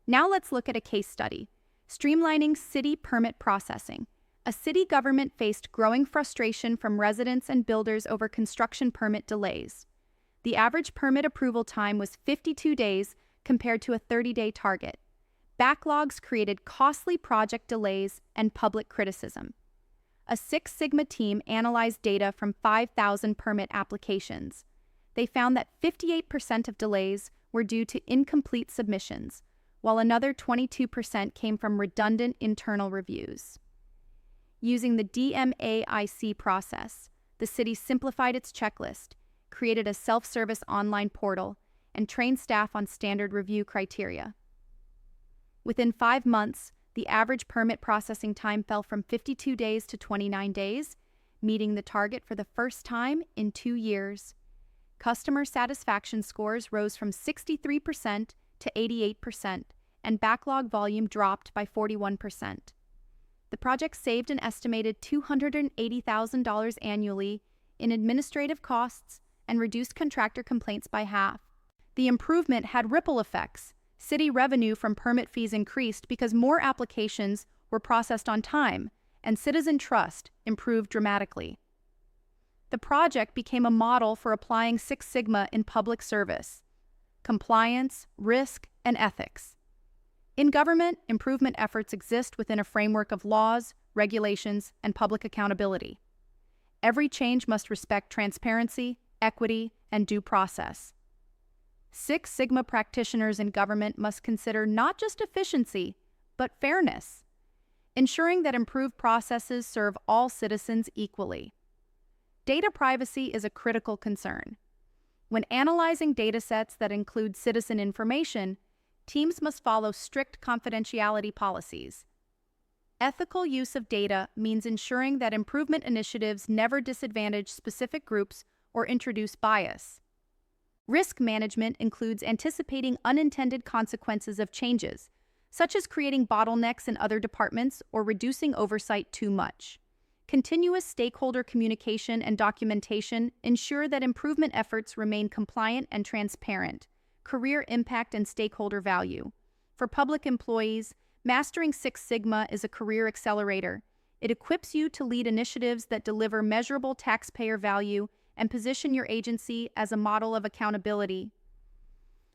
Now let's look at a case study. Streamlining city permit processing. A city government faced growing frustration from residents and builders over construction permit delays. The average permit approval time was 52 days compared to a 30-day target. Backlogs created costly project delays and public criticism. A Six Sigma team analyzed data from 5,000 permit applications. They found that 58% of delays were due to incomplete submissions, while another 22% came from redundant internal reviews. Using the DMAIC process, the city simplified its checklist, created a self-service online portal, and trained staff on standard review criteria. Within 5 months, the average permit processing time fell from 52 days to 29 days, meeting the target for the first time in 2 years. Customer satisfaction scores rose from 63% to 88%, and backlog volume dropped by 41%. The project saved an estimated $280,000 annually in administrative costs and reduced contractor complaints by half. The improvement had ripple effects. City revenue from permit fees increased because more applications were processed on time, and citizen trust improved dramatically. The project became a model for applying Six Sigma in public service: compliance, risk, and ethics. In government, improvement efforts exist within a framework of laws, regulations, and public accountability. Every change must respect transparency, equity, and due process. Six Sigma practitioners in government must consider not just efficiency, but fairness, ensuring that improved processes serve all citizens equally. Data privacy is a critical concern. When analyzing datasets that include citizen information, teams must follow strict confidentiality policies. Ethical use of data means ensuring that improvement initiatives never disadvantage specific groups or introduce bias. Risk management includes anticipating unintended consequences of changes, such as creating bottlenecks in other departments or reducing oversight too much. Continuous stakeholder communication and documentation ensure that improvement efforts remain compliant and transparent. Career impact and stakeholder value. For public employees, mastering Six Sigma is a career accelerator. It equips you to lead initiatives that deliver measurable taxpayer value and position your agency as a model of accountability.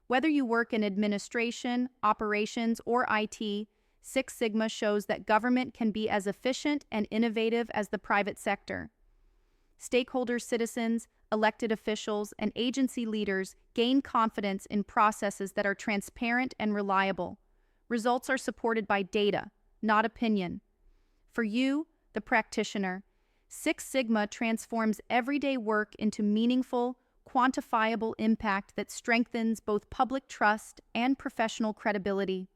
Whether you work in administration, operations, or IT, Six Sigma shows that government can be as efficient and innovative as the private sector. Stakeholders, citizens, elected officials, and agency leaders gain confidence in processes that are transparent and reliable. Results are supported by data, not opinion. For you, the practitioner, Six Sigma transforms everyday work into meaningful, quantifiable impact that strengthens both public trust and professional credibility.